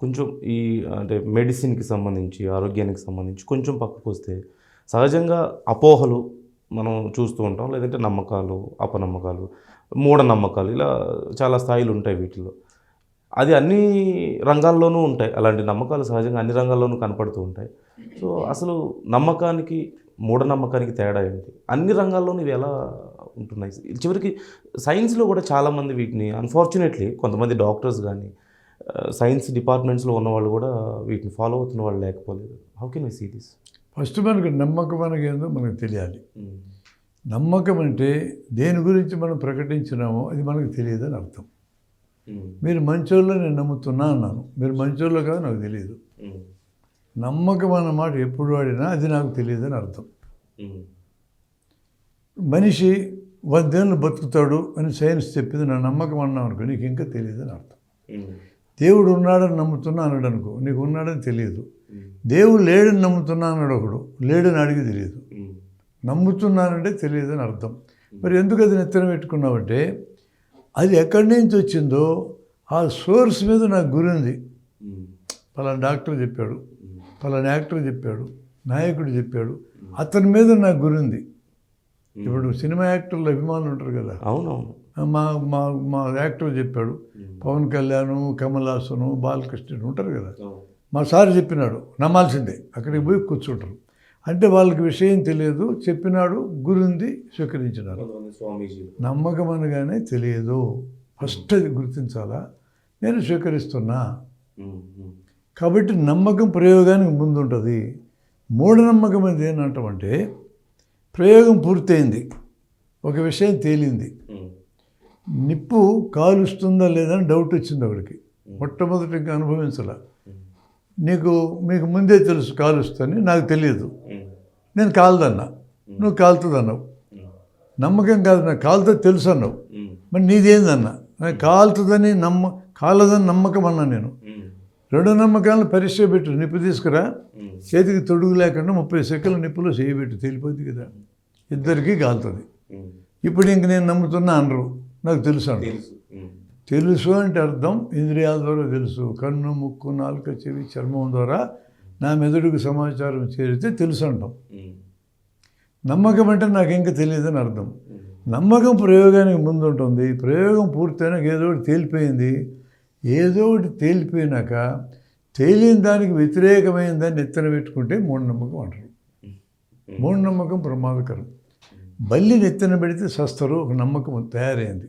కొంచెం ఈ అంటే మెడిసిన్‌కి సంబంధించి, ఆరోగ్యానికి సంబంధించి కొంచెం పక్కకొస్తే సహజంగా అపోహలు మనం చూస్తూ ఉంటాం. లేదంటే నమ్మకాలు, అపనమ్మకాలు, మూఢనమ్మకాలు ఇలా చాలా స్థాయిలు ఉంటాయి వీటిల్లో. అది అన్ని రంగాల్లోనూ ఉంటాయి. అలాంటి నమ్మకాలు సహజంగా అన్ని రంగాల్లోనూ కనపడుతూ ఉంటాయి. సో, అసలు నమ్మకానికి, మూఢనమ్మకానికి తేడా ఏంటి? అన్ని రంగాల్లోనూ ఇవి ఎలా ఉంటున్నాయి? చివరికి సైన్స్‌లో కూడా చాలామంది వీటిని అన్‌ఫార్చునేట్‌లీ కొంతమంది డాక్టర్స్ గానీ, సైన్స్ డిపార్ట్మెంట్స్‌లో ఉన్నవాళ్ళు కూడా వీటిని ఫాలో అవుతున్న వాళ్ళు లేకపోలేదు. How can we see this? First మనకు నమ్మకం అనేదో మనకు తెలియాలి. నమ్మకం అంటే దేని గురించి మనం ప్రకటించినామో అది మనకు తెలియదని అర్థం. మీరు మంచోళ్ళు నేను నమ్ముతున్నా అన్నాను, మీరు మంచోళ్ళు కాదు నాకు తెలియదు. నమ్మకం అన్నమాట ఎప్పుడు వాడినా అది నాకు తెలియదని అర్థం. మనిషి 100 ఏళ్ళు బతుకుతాడు అని సైన్స్ చెప్పింది నా నమ్మకం అన్నావు అనుకో, నీకు ఇంకా తెలియదని అర్థం. దేవుడు ఉన్నాడని నమ్ముతున్నా అన్నాడు అనుకో, నీకు ఉన్నాడని తెలియదు. దేవుడు లేడని నమ్ముతున్నా అన్నాడు ఒకడు, లేడని అడిగి తెలియదు. నమ్ముతున్నానంటే తెలియదని అర్థం. మరి ఎందుకు అది నెత్తన పెట్టుకున్నావంటే అది ఎక్కడి నుంచి వచ్చిందో ఆ సోర్స్ మీద నాకు గురి ఉంది. పలానా డాక్టర్ చెప్పాడు, పలానా యాక్టర్ చెప్పాడు, నాయకుడు చెప్పాడు, అతని మీద నాకు గురి ఉంది. ఇప్పుడు సినిమా యాక్టర్లు అభిమానులు ఉంటారు కదా, అవునవును, మా మా మా యాక్టర్ చెప్పాడు, పవన్ కళ్యాణ్, కమల్ హాసన్, బాలకృష్ణ ఉంటారు కదా, మా సార్ చెప్పినాడు నమ్మాల్సిందే, అక్కడికి పోయి కూర్చుంటారు. అంటే వాళ్ళకి విషయం తెలియదు, చెప్పినాడు, గురుంది, స్వీకరించినారు. నమ్మకం అనగానే తెలియదు, ఫస్ట్ అది గుర్తించాలా, నేను స్వీకరిస్తున్నా. కాబట్టి నమ్మకం ప్రయోగానికి ముందుంటుంది. మూఢనమ్మకం అనేది ఏంటంటే ప్రయోగం పూర్తయింది, ఒక విషయం తేలింది, నిప్పు కాలుస్తుందా లేదా అని డౌట్ వచ్చింది ఒకడికి, మొట్టమొదటి ఇంకా అనుభవించాల. మీకు ముందే తెలుసు కాలుస్తని, నాకు తెలియదు, నేను కాలదన్నా, నువ్వు కాలుతుందన్నావు. నమ్మకం కాదు, నాకు కాలుతుంది తెలుసు అన్నావు, మరి నీదేందన్నా, నాకు కాలుతుందని కాలదని నమ్మకం అన్నా. నేను 2 నమ్మకాలను పరీక్ష పెట్టు, నిప్పు తీసుకురా, చేతికి తొడుగు లేకుండా 30 సెకండ్ల నిప్పులో చేయబెట్టు, తేలిపోద్ది కదా, ఇద్దరికీ కాలుతుంది. ఇప్పుడు ఇంక నేను నమ్ముతున్నా అనరు, నాకు తెలుసు అంట. తెలుసు అంటే అర్థం ఇంద్రియాల ద్వారా తెలుసు, కన్ను, ముక్కు, నాలుక, చెవి, చర్మం ద్వారా నా మెదడుకు సమాచారం చేరితే తెలుసు అంటాం. నమ్మకం అంటే నాకు ఇంకా తెలియదని అర్థం. నమ్మకం ప్రయోగానికి ముందు ఉంటుంది. ప్రయోగం పూర్తయినాక ఏదో ఒకటి తేలిపోయింది. ఏదో ఒకటి తేలిపోయినాక తేలిన దానికి వ్యతిరేకమైన దాన్ని ఎత్తన పెట్టుకుంటే మూఢనమ్మకం అంటారు. మూఢనమ్మకం ప్రమాదకరం. బల్లిని ఎత్తన పెడితే సస్తారు, ఒక నమ్మకం తయారైంది.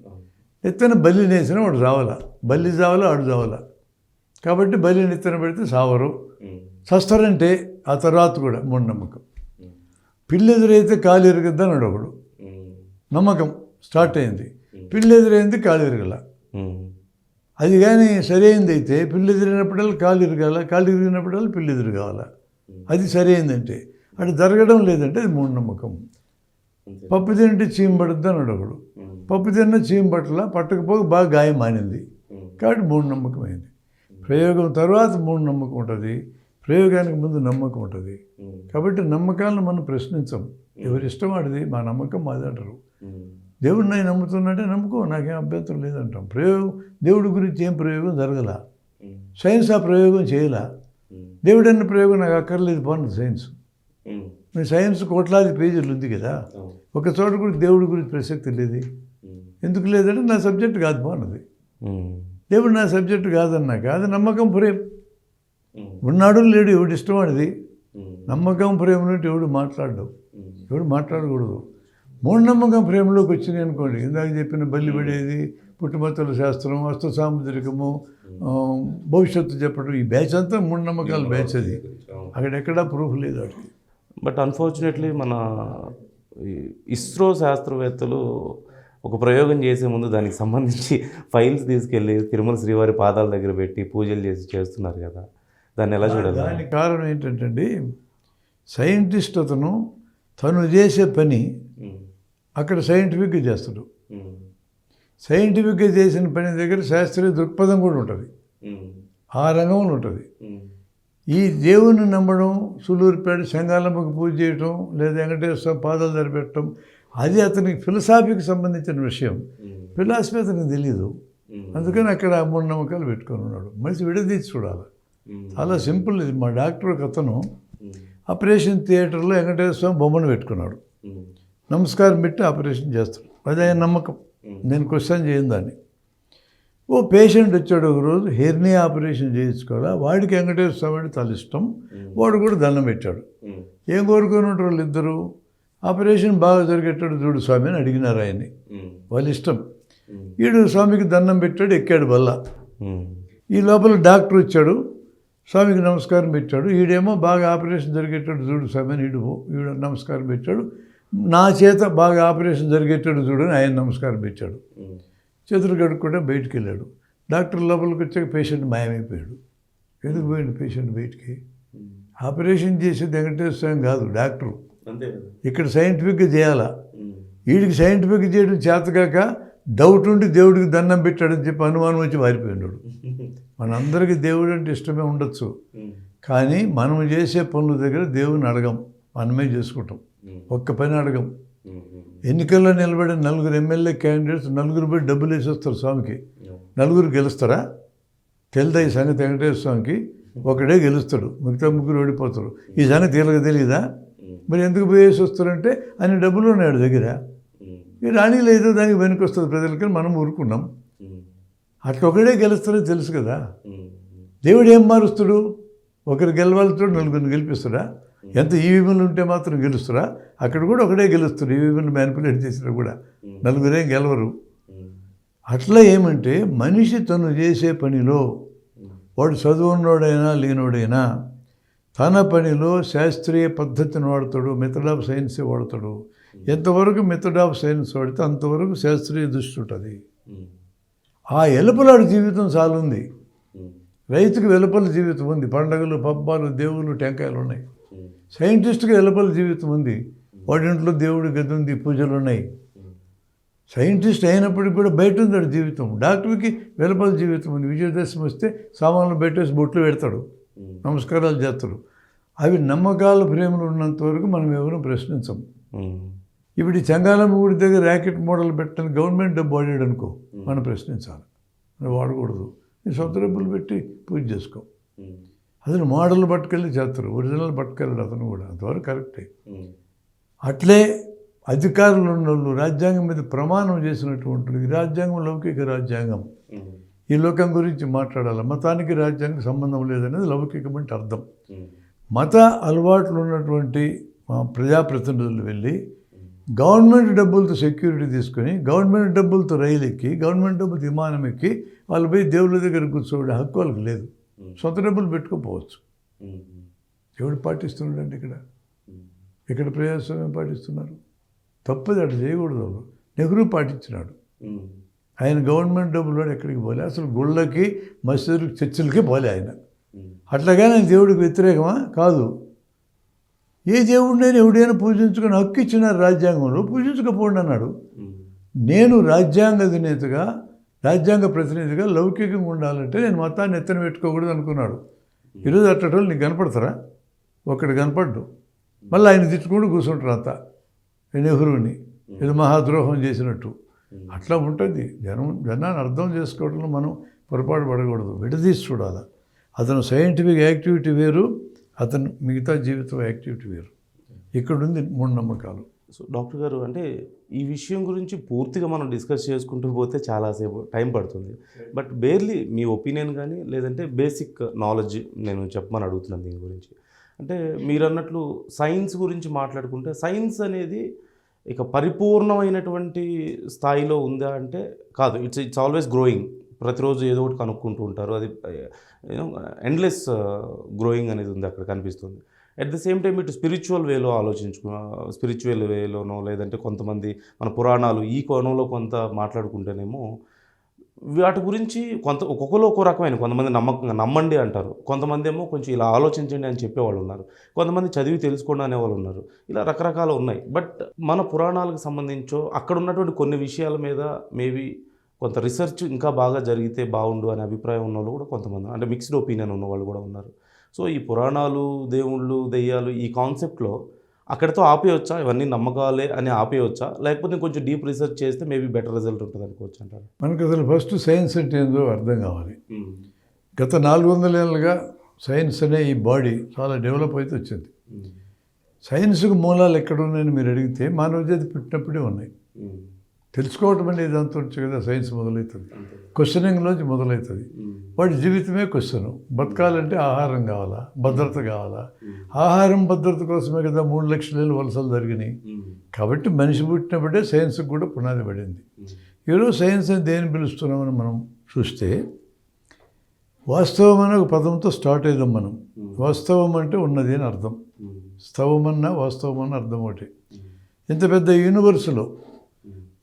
ఎత్తన బల్లిని వేసినా వాడు చావాలా, బల్లి చావాలా, ఆడు చావాలా. కాబట్టి బల్లిని ఎత్తన పెడితే సావరు, సస్తారంటే ఆ తర్వాత కూడా మూఢనమ్మకం. పిల్లి ఎదురైతే కాలు ఎరగద్దు అన్నాడు ఒకడు, నమ్మకం స్టార్ట్ అయింది. పిల్లి ఎదురైంది, కాలు ఎరగల. అది కానీ సరైనది అయితే పిల్లి ఎదిరినప్పుడల్లా కాలు ఇరగాల, కాలు ఇరిగినప్పుడల్లా పిల్లి ఎదురు కావాలా. అది సరైనదంటే, అది జరగడం లేదంటే అది మూఢనమ్మకం. పప్పు తింటే చీమ పడుద్ది అన్నాడు ఒకడు, పప్పు తిన్న చీమ పట్టల, పట్టకపోక బాగా గాయం మానింది, కాబట్టి మూఢనమ్మకం అయింది. ప్రయోగం తర్వాత మూఢనమ్మకం ఉంటుంది, ప్రయోగానికి ముందు నమ్మకం ఉంటుంది. కాబట్టి నమ్మకాలను మనం ప్రశ్నించాం, ఎవరి ఇష్టం వాడిది, మా నమ్మకం మాది అంటారు. దేవుడు నేను నమ్ముతున్నట్టే నమ్ముకో, నాకేం అభ్యంతరం లేదంటాం. ప్రయోగం దేవుడి గురించి ఏం ప్రయోగం జరగల, సైన్స్ ఆ ప్రయోగం చేయలా. దేవుడు అన్న ప్రయోగం నాకు అక్కర్లేదు పోను సైన్స్. మీ సైన్స్ కోట్లాది పేజీలు ఉంది కదా, ఒక చోట కూడా దేవుడి గురించి ప్రసక్తి లేదు. ఎందుకు లేదంటే నా సబ్జెక్ట్ కాదు బాగున్నది, దేవుడు నా సబ్జెక్ట్ కాదన్నాక అది నమ్మకం ప్రేమ. ఉన్నాడు లేడు ఎవడు ఇష్టం వాడిది. నమ్మకం ప్రేమలో ఎవడు మాట్లాడడం, ఎవడు మాట్లాడకూడదు. మూఢనమ్మకం ప్రేమలోకి వచ్చినాయి అనుకోండి, ఇందాక చెప్పిన బల్లి పడేది, పుట్టుమతుల శాస్త్రం, హస్త సాముద్రికము, భవిష్యత్తు చెప్పడం, ఈ బ్యాచ్ అంతా మూఢనమ్మకాల బ్యాచ్. అది అక్కడెక్కడా ప్రూఫ్ లేదు వాడికి. బట్ అన్ఫార్చునేట్లీ మన ఇస్రో శాస్త్రవేత్తలు ఒక ప్రయోగం చేసే ముందు దానికి సంబంధించి ఫైల్స్ తీసుకెళ్ళి తిరుమల శ్రీవారి పాదాల దగ్గర పెట్టి పూజలు చేస్తున్నారు కదా, దాన్ని ఎలా చూడాలి? దానికి కారణం ఏంటంటే సైంటిస్ట్ అతను తను చేసే పని అక్కడ సైంటిఫిక్గా చేస్తాడు. సైంటిఫిక్గా చేసిన పని దగ్గర శాస్త్రీయ దృక్పథం కూడా ఉంటుంది, ఆ రంగంలో ఉంటుంది. ఈ దేవుణ్ణి నమ్మడం, సులూరుపేట శంగాలమ్మకు పూజ చేయటం, లేదా వెంకటేశ్వర పాదాలు ధరిపెట్టడం, అది అతనికి ఫిలసాఫీకి సంబంధించిన విషయం. ఫిలాసఫీ అతనికి తెలియదు, అందుకని అక్కడ మూఢనమ్మకాలు పెట్టుకొని ఉన్నాడు. మనిషి విడదీసి చూడాలి. చాలా సింపుల్ ఇది. మా డాక్టర్ ఒక అతను ఆపరేషన్ థియేటర్లో వెంకటేశ్వర స్వామి బొమ్మను పెట్టుకున్నాడు. నమస్కారం పెట్టి ఆపరేషన్ చేస్తాడు. అది ఆయన నమ్మకం. నేను క్వశ్చన్ చేయను దాన్ని. ఓ పేషెంట్ వచ్చాడు ఒకరోజు, హెర్నియా ఆపరేషన్ చేయించుకోవాలా, వాడికి వెంకటేశ్వర స్వామి అంటే చాలా ఇష్టం. వాడు కూడా దండం పెట్టాడు. ఏం కోరుకుని ఉంటారు వాళ్ళిద్దరూ? ఆపరేషన్ బాగా జరిగేటట్టు చూడు స్వామి అని అడిగినారు ఆయన్ని. వాళ్ళ ఇష్టం. ఈడు స్వామికి దండం పెట్టాడు, ఎక్కాడు బల్ల. ఈ లోపల డాక్టర్ వచ్చాడు, స్వామికి నమస్కారం పెట్టాడు. ఈడేమో బాగా ఆపరేషన్ జరిగేటట్టు చూడు స్వామి అని ఈడు నమస్కారం పెట్టాడు. నా చేత బాగా ఆపరేషన్ జరిగేటట్టు చూడు అని ఆయన నమస్కారం పెట్టాడు. చేతులు కడుక్కుంటే బయటికి వెళ్ళాడు. డాక్టర్ లోపలికి వచ్చాక పేషెంట్ మాయమైపోయాడు. ఎందుకు పోయింది పేషెంట్ బయటికి? ఆపరేషన్ చేసేది వెంకటేశ్వర స్వామి కాదు, డాక్టరు. ఇక్కడ సైంటిఫిక్గా చేయాలా. వీడికి సైంటిఫిక్గా చేయడం చేతకాక డౌట్ ఉండి దేవుడికి దండం పెట్టాడని చెప్పి అనుమానం వచ్చి మారిపోయినాడు. మనందరికీ దేవుడు అంటే ఇష్టమే ఉండొచ్చు, కానీ మనం చేసే పనుల దగ్గర దేవుని అడగం, మనమే చేసుకుంటాం. ఒక్క పని అడగం. ఎన్నికల్లో నిలబడే 4 ఎమ్మెల్యే క్యాండిడేట్స్ 4 పోయి డబ్బులు వేసేస్తారు స్వామికి. 4 గెలుస్తారా? తెలుదా ఈ సంగతి? వెంకటేశ్వర స్వామికి ఒకడే గెలుస్తాడు, మిగతా 3 ఓడిపోతారు. ఈ సంగతి వీళ్ళకి తెలియదా? మరి ఎందుకు పోయేసి వస్తారంటే అన్ని డబ్బులు ఉన్నాడు దగ్గర. ఈ రాణి లేదు, దానికి వెనక్కి వస్తుంది ప్రజలకి, మనం ఊరుకున్నాం. అట్లా ఒకడే గెలుస్తారని తెలుసు కదా. దేవుడు ఏం మారుస్తాడు? ఒకరు గెలవాలతో 4 గెలిపిస్తాడా? ఎంత ఈవీఎంలు ఉంటే మాత్రం గెలుస్తారా? అక్కడ కూడా ఒకడే గెలుస్తారు. ఈవీఎంలు మ్యానిపులేట్ చేసినా కూడా 4 గెలవరు. అట్లా ఏమంటే మనిషి తను చేసే పనిలో, వాడు చదువున్నోడైనా లేనోడైనా, తన పనిలో శాస్త్రీయ పద్ధతిని వాడతాడు, మెథడ్ ఆఫ్ సైన్సే వాడతాడు. ఎంతవరకు మెథడ్ ఆఫ్ సైన్స్ వాడితే అంతవరకు శాస్త్రీయ దృష్టి ఉంటుంది. ఆ ఎలుపలాడు జీవితం చాలుంది. రైతుకి వెలుపల జీవితం ఉంది, పండగలు, పబ్బాలు, దేవుళ్ళు, టెంకాయలు ఉన్నాయి. సైంటిస్ట్కి వెలుపల జీవితం ఉంది, వాడింట్లో దేవుడి గది ఉంది, పూజలు ఉన్నాయి. సైంటిస్ట్ అయినప్పటికీ కూడా బయట ఉంది జీవితం. డాక్టర్కి వెలుపల జీవితం ఉంది. విజయదశమి వస్తే సామాన్లు పెట్టేసి బొట్లు పెడతాడు, నమస్కారాలు చేస్తాడు. అవి నమ్మకాల ప్రేమలు ఉన్నంత వరకు మనం ఎవరూ ప్రశ్నించం. ఇప్పుడు ఈ చెంగాలమ్మ గుడి దగ్గర ర్యాకెట్ మోడల్ పెట్టని గవర్నమెంట్ డబ్బు వాడాడు అనుకో, మనం ప్రశ్నించాలి. మనం వాడకూడదు. నీ సొంత డబ్బులు పెట్టి పూజ చేసుకో. అతను మోడల్ పట్టుకెళ్ళి చేస్తారు, ఒరిజినల్ పట్టుకెళ్ళాడు అతను కూడా, అంతవరకు కరెక్టే. అట్లే అధికారులు ఉన్న వాళ్ళు, రాజ్యాంగం మీద ప్రమాణం చేసినటువంటి ఈ రాజ్యాంగం లౌకిక రాజ్యాంగం. ఈ లోకం గురించి మాట్లాడాలి. మతానికి రాజ్యాంగం సంబంధం లేదనేది లౌకికం అంటే అర్థం. మత అలవాట్లు ఉన్నటువంటి ప్రజాప్రతినిధులు వెళ్ళి గవర్నమెంట్ డబ్బులతో సెక్యూరిటీ తీసుకొని, గవర్నమెంట్ డబ్బులతో రైలు ఎక్కి, గవర్నమెంట్ డబ్బులతో విమానం ఎక్కి వాళ్ళు పోయి దేవుళ్ళ దగ్గర కూర్చోవడం హక్కు వాళ్ళకి లేదు. సొంత డబ్బులు పెట్టుకోపోవచ్చు. ఎవడు పాటిస్తున్నాడండి ఇక్కడ ప్రజాస్వామ్యం పాటిస్తున్నారు. తప్పది, అటు చేయకూడదు. వాళ్ళు నెహ్రూ పాటించినాడు. ఆయన గవర్నమెంట్ డబ్బులు ఎక్కడికి పోలే, అసలు గుళ్ళకి, మసీదులకి, చర్చిలకి పోలే ఆయన. అట్లాగానే ఆయన దేవుడికి వ్యతిరేకమా? కాదు. ఏ దేవుడినైనా ఎవడైనా పూజించుకొని హక్కు ఇచ్చినారు రాజ్యాంగంలో, పూజించకపోండి అన్నాడు. నేను రాజ్యాంగ అధినేతగా, రాజ్యాంగ ప్రతినిధిగా లౌకికంగా ఉండాలంటే నేను మతాన్ని ఎత్తన పెట్టుకోకూడదు అనుకున్నాడు. ఈరోజు అట్టటోళ్ళు నీకు కనపడతారా? ఒకటి కనపడ్డు. మళ్ళీ ఆయన తిట్టుకుంటూ కూర్చుంటారు అంతా, నెహ్రూని ఇది మహాద్రోహం చేసినట్టు. అట్లా ఉంటుంది. జనాన్ని అర్థం చేసుకోవడంలో మనం పొరపాటు పడకూడదు, విడదీసి చూడాలి. అతను సైంటిఫిక్ యాక్టివిటీ వేరు, అతను మిగతా జీవితం యాక్టివిటీ వేరు. ఇక్కడుంది మూఢనమ్మకాలు. సో డాక్టర్ గారు, అంటే ఈ విషయం గురించి పూర్తిగా మనం డిస్కస్ చేసుకుంటూ పోతే చాలాసేపు టైం పడుతుంది. బట్ బేర్లీ మీ ఒపీనియన్ కానీ లేదంటే బేసిక్ నాలెడ్జ్ నేను చెప్పమని అడుగుతున్నాను దీని గురించి. అంటే మీరు అన్నట్లు సైన్స్ గురించి మాట్లాడుకుంటే, సైన్స్ అనేది ఇక పరిపూర్ణమైనటువంటి స్థాయిలో ఉందా అంటే కాదు. It's always growing. ప్రతిరోజు ఏదో ఒకటి కనుక్కుంటూ ఉంటారు. అది ఎండ్లెస్ గ్రోయింగ్ అనేది ఉంది అక్కడ కనిపిస్తుంది. అట్ ద సేమ్ టైం ఇటు స్పిరిచువల్ వేలో స్పిరిచువల్ వేలోనో లేదంటే కొంతమంది మన పురాణాలు ఈ కోణంలో కొంత మాట్లాడుకుంటేనేమో వాటి గురించి ఒక్కొక్కరు ఒక్కో రకమైన, కొంతమంది నమ్మండి అంటారు, కొంతమంది ఏమో కొంచెం ఇలా ఆలోచించండి అని చెప్పేవాళ్ళు ఉన్నారు, కొంతమంది చదివి తెలుసుకోండి అనేవాళ్ళు ఉన్నారు. ఇలా రకరకాలు ఉన్నాయి. బట్ మన పురాణాలకు సంబంధించో అక్కడ ఉన్నటువంటి కొన్ని విషయాల మీద మేబీ కొంత రీసెర్చ్ ఇంకా బాగా జరిగితే బాగుండు అనే అభిప్రాయం ఉన్న వాళ్ళు కూడా కొంతమంది, అంటే మిక్స్డ్ ఒపీనియన్ ఉన్న వాళ్ళు కూడా ఉన్నారు. సో ఈ పురాణాలు, దేవుళ్ళు, దెయ్యాలు ఈ కాన్సెప్ట్లో అక్కడితో ఆపేయవచ్చా? ఇవన్నీ నమ్మకాలే అని ఆపేయవచ్చా? లేకపోతే కొంచెం డీప్ రీసెర్చ్ చేస్తే మేబీ బెటర్ రిజల్ట్ ఉంటుంది అనుకోవచ్చు అంటారు? మనకు అసలు ఫస్ట్ సైన్స్ అంటే ఏందో అర్థం కావాలి. గత 400 ఏళ్ళుగా సైన్స్ అనే ఈ బాడీ చాలా డెవలప్ అయితే వచ్చింది. సైన్స్కు మూలాలు ఎక్కడ ఉన్నాయని మీరు అడిగితే మానవ జాతి పుట్టినప్పుడే ఉన్నాయి. తెలుసుకోవటం అనేది దాంతో నుంచి కదా సైన్స్ మొదలవుతుంది. క్వశ్చనింగ్లోంచి మొదలవుతుంది. వాడి జీవితమే క్వశ్చన్. బతకాలంటే ఆహారం కావాలా, భద్రత కావాలా. ఆహారం భద్రత కోసమే కదా 3 లక్షల ఏళ్ళు వలసలు జరిగినాయి. కాబట్టి మనిషి పుట్టినప్పుడే సైన్స్కి కూడా పునాది పడింది. ఈరోజు సైన్స్ అని దేని పిలుస్తున్నామని మనం చూస్తే వాస్తవం అనే ఒక పదంతో స్టార్ట్ అయ్యాం మనం. వాస్తవం అంటే ఉన్నది అని అర్థం. స్తవం అన్నా వాస్తవం అన్న అర్థం ఒకటి. ఇంత పెద్ద యూనివర్స్లో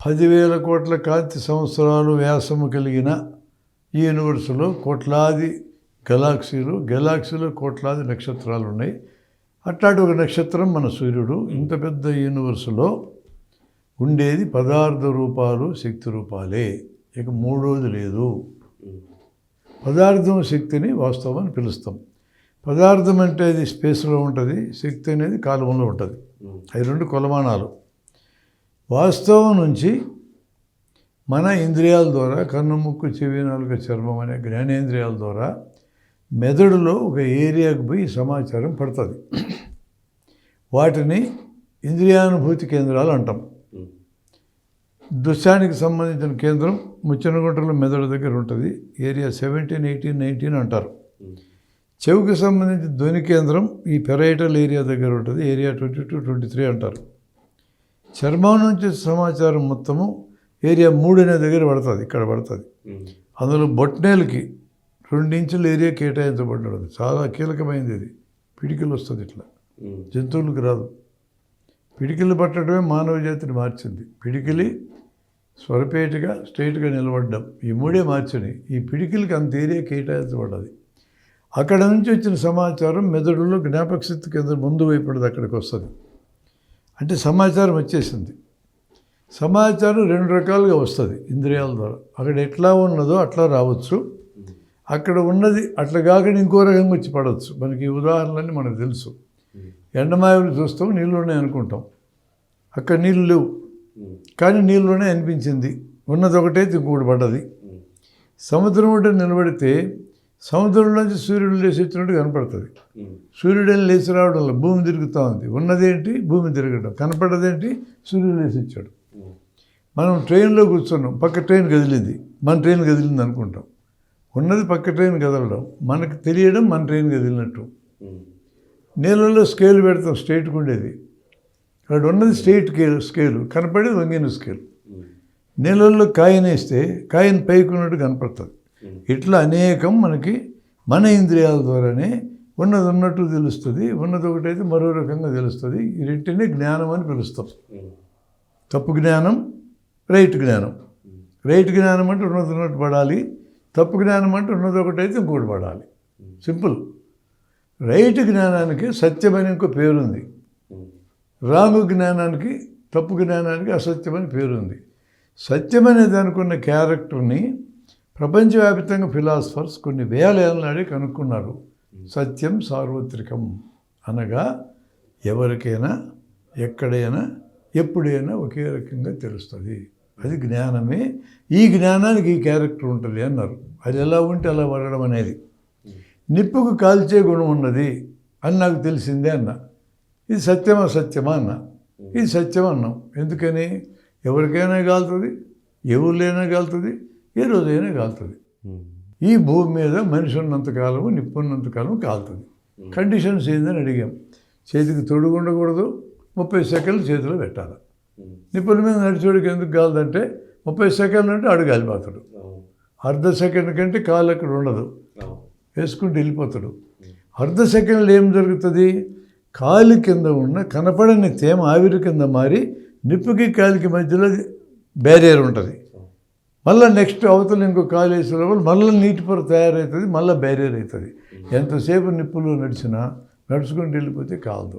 10,000 కోట్ల కాంతి సంవత్సరాలు వ్యాసము కలిగిన ఈ యూనివర్స్లో కోట్లాది గెలాక్సీలో కోట్లాది నక్షత్రాలు ఉన్నాయి. అట్లాంటి ఒక నక్షత్రం మన సూర్యుడు. ఇంత పెద్ద యూనివర్స్లో ఉండేది పదార్థ రూపాలు, శక్తి రూపాలే. ఇక మూడోది లేదు. పదార్థం శక్తిని వాస్తవం అని పిలుస్తాం. పదార్థం అంటే అది స్పేస్లో ఉంటుంది, శక్తి అనేది కాలంలో ఉంటుంది. అవి 2 కొలమానాలు. వాస్తవం నుంచి మన ఇంద్రియాల ద్వారా కన్ను, ముక్కు, చెవి, నాలుక, చర్మం అనే జ్ఞానేంద్రియాల ద్వారా మెదడులో ఒక ఏరియాకు పోయి సమాచారం పడుతుంది. వాటిని ఇంద్రియానుభూతి కేంద్రాలు అంటాం. దృశ్యానికి సంబంధించిన కేంద్రం ముచ్చనగుంటలో మెదడు దగ్గర ఉంటుంది. ఏరియా 17, 18, 19 అంటారు. చెవికి సంబంధించిన ధ్వని కేంద్రం ఈ పెరైటల్ ఏరియా దగ్గర ఉంటుంది. ఏరియా 22, 23 అంటారు. చర్మం నుంచి సమాచారం మొత్తము ఏరియా 3 అనే దగ్గర పడుతుంది. ఇక్కడ పడుతుంది. అందులో బొట్నేలకి 2 ఇంచుల ఏరియా కేటాయించబడినది. చాలా కీలకమైనది ఇది. పిడికిలు వస్తుంది ఇట్లా, జంతువులకు రాదు. పిడికిలు పట్టడమే మానవ జాతిని మార్చింది. పిడికిలి స్వరపేటగా స్ట్రైట్గా నిలబడ్డం, ఈ 3 మార్చినాయి. ఈ పిడికిలకి అంత ఏరియా కేటాయించబడ్డది. అక్కడ నుంచి వచ్చిన సమాచారం మెదడులో జ్ఞాపక శక్తి కేంద్రం ముందు వైపుది అక్కడికి వస్తుంది. అంటే సమాచారం వచ్చేసింది. సమాచారం 2 రకాలుగా వస్తుంది ఇంద్రియాల ద్వారా. అక్కడ ఎట్లా ఉన్నదో అట్లా రావచ్చు, అక్కడ ఉన్నది అట్లా కాకుండా ఇంకో రకంగా వచ్చి పడవచ్చు. మనకి ఉదాహరణలన్నీ మనకు తెలుసు. ఎండమావులు చూస్తాం, నీళ్ళు ఉన్నాయి అనుకుంటాం. అక్కడ నీళ్ళు లేవు, కానీ నీళ్ళలోనే అనిపించింది. ఉన్నది ఒకటైతే ఇంకోటి పడ్డది. సముద్రం ఒడ్డు నిలబడితే సముద్రంలోంచి సూర్యుడు లేచి వచ్చినట్టు కనపడుతుంది. సూర్యుడు లేచి రావడం వల్ల భూమి తిరుగుతూ ఉంది. ఉన్నదేంటి? భూమి తిరగడం. కనపడదేంటి? సూర్యుడు లేచి వచ్చాడు. మనం ట్రైన్లో కూర్చున్నాం, పక్క ట్రైన్ కదిలింది, మన ట్రైన్ కదిలింది అనుకుంటాం. ఉన్నది పక్క ట్రైన్ కదలడం, మనకు తెలియడం మన ట్రైన్ కదిలినట్టు. నీళ్ళల్లో స్కేల్ పెడతాం, స్ట్రైట్గా ఉండేది. అక్కడ ఉన్నది స్ట్రైట్ స్కేలు, కనపడేది వంగిన స్కేల్. నీళ్ళల్లో కాయిన్ వేస్తే కాయిన్ పైకి ఉన్నట్టు కనపడుతుంది. ఇట్లా అనేకం మనకి మన ఇంద్రియాల ద్వారానే ఉన్నది ఉన్నట్టు తెలుస్తుంది. ఉన్నది ఒకటైతే మరో రకంగా తెలుస్తుంది. ఈ రెంటినే జ్ఞానం అని పిలుస్తాం. తప్పు జ్ఞానం, రైట్ జ్ఞానం. రైట్ జ్ఞానం అంటే ఉన్నది ఉన్నట్టు పడాలి. తప్పు జ్ఞానం అంటే ఉన్నది ఒకటైతే ఇంకోటి పడాలి. సింపుల్. రైట్ జ్ఞానానికి సత్యమని ఇంకో పేరుంది. రాంగ్ జ్ఞానానికి, తప్పు జ్ఞానానికి అసత్యమని పేరుంది. సత్యమనే దానికి ఉన్న క్యారెక్టర్ని ప్రపంచవ్యాప్తంగా ఫిలాసఫర్స్ కొన్ని వేల ఏళ్ళ నాడే కనుక్కున్నారు. సత్యం సార్వత్రికం అనగా ఎవరికైనా, ఎక్కడైనా, ఎప్పుడైనా ఒకే రకంగా తెలుస్తుంది. అది జ్ఞానమే. ఈ జ్ఞానానికి ఈ క్యారెక్టర్ ఉంటుంది అన్నారు. అది ఎలా ఉంటే అలా పడడం అనేది. నిప్పుకు కాల్చే గుణం ఉన్నది అని నాకు తెలిసిందే అన్న. ఇది సత్యమా సత్యమా అన్న. ఇది సత్యం అన్నాం. ఎందుకని? ఎవరికైనా కాలుతుంది, ఎవరికైనా కాలుతుంది, ఏ రోజైనా కాలుతుంది. ఈ భూమి మీద మనిషి ఉన్నంతకాలము, నిప్పు ఉన్నంతకాలం కాలుతుంది. కండిషన్స్ ఏందని అడిగాం. చేతికి తొడుగు ఉండకూడదు, 30 సెకండ్లు చేతిలో పెట్టాలి. నిప్పుల మీద నడిచోడికి ఎందుకు కాలదంటే 30 సెకండ్లు అంటే అడుగు కాలిపోతాడు. అర్ధ సెకండ్ కంటే కాలు అక్కడ ఉండదు, వేసుకుంటూ వెళ్ళిపోతాడు. అర్ధ సెకండ్లు ఏం జరుగుతుంది? కాలు కింద ఉన్న కనపడని తేమ ఆవిరి కింద మారి నిప్పుకి కాలికి మధ్యలో బ్యారియర్ ఉంటుంది. మళ్ళీ నెక్స్ట్ అవతల ఇంకో కాలు వేసే లోపల మళ్ళీ నీటి పొర తయారవుతుంది, మళ్ళీ బ్యారియర్ అవుతుంది. ఎంతసేపు నిప్పులో నడిచినా నడుచుకుంటూ వెళ్ళిపోతే కాలదు,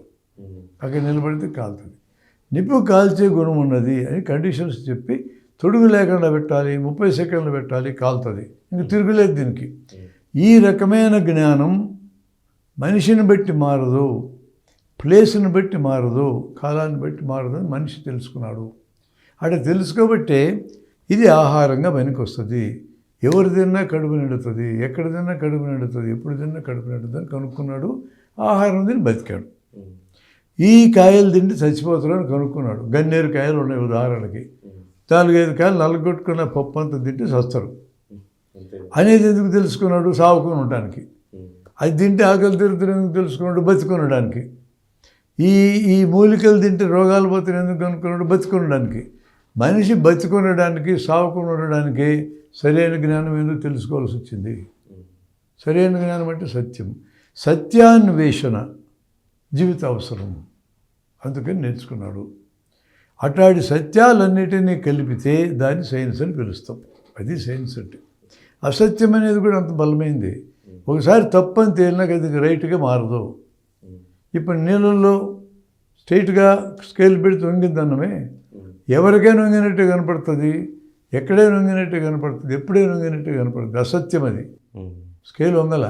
అక్కడ నిలబడితే కాలుతుంది. నిప్పు కాల్చే గుణం ఉన్నది అని కండిషన్స్ చెప్పి తొడుగు లేకుండా పెట్టాలి, 30 సెకండ్లు పెట్టాలి, కాలుతుంది. ఇంక తిరుగులేదు దీనికి. ఈ రకమైన జ్ఞానం మనిషిని బట్టి మారదు, ప్లేస్ని బట్టి మారదు, కాలాన్ని బట్టి మారదు అని మనిషి తెలుసుకున్నాడు. అంటే తెలుసుకోబట్టే ఇది ఆహారంగా పనికి వస్తుంది. ఎవరు తిన్నా కడుపు నిండుతుంది, ఎక్కడ తిన్నా కడుపు నిండుతుంది, ఎప్పుడు తిన్నా కడుపు నిండుతుంది అని కనుక్కున్నాడు. ఆహారం తిని బతికాడు. ఈ కాయలు తింటే చచ్చిపోతారని కనుక్కున్నాడు. గన్నేరు కాయలు ఉన్నాయి ఉదాహరణకి, 4-5 కాయలు నల్లగొట్టుకున్న పప్పు అంతా తింటే చస్తారు అనేది ఎందుకు తెలుసుకున్నాడు? సావుకొని ఉండడానికి. అది తింటే ఆకలి తీరుతుంది ఎందుకు తెలుసుకున్నాడు? బతికొనడానికి. ఈ మూలికలు తింటే రోగాలు పోతాయి ఎందుకు కనుక్కున్నాడు? బతికొనడానికి. మనిషి బతికొనడానికి, సావుకొని ఉండడానికి సరైన జ్ఞానం ఎందుకు తెలుసుకోవాల్సి వచ్చింది? సరైన జ్ఞానం అంటే సత్యం. సత్యాన్వేషణ జీవిత అవసరం, అందుకని నేర్చుకున్నాడు. అట్లాంటి సత్యాలన్నిటినీ కలిపితే దాన్ని సైన్స్ అని పిలుస్తాం. అది సైన్స్ అంటే. అసత్యం అనేది కూడా అంత బలమైంది. ఒకసారి తప్పని తేలినాక అది రైట్గా మారదు. ఇప్పుడు నీళ్ళల్లో స్ట్రైట్గా స్కేల్ పెడితే వంగిందన్నమే ఎవరికైనా వంగినట్టు కనపడుతుంది, ఎక్కడైనా వంగినట్టు కనపడుతుంది, ఎప్పుడైనా వంగినట్టు కనపడుతుంది. అసత్యం అది. స్కేల్ వంగల.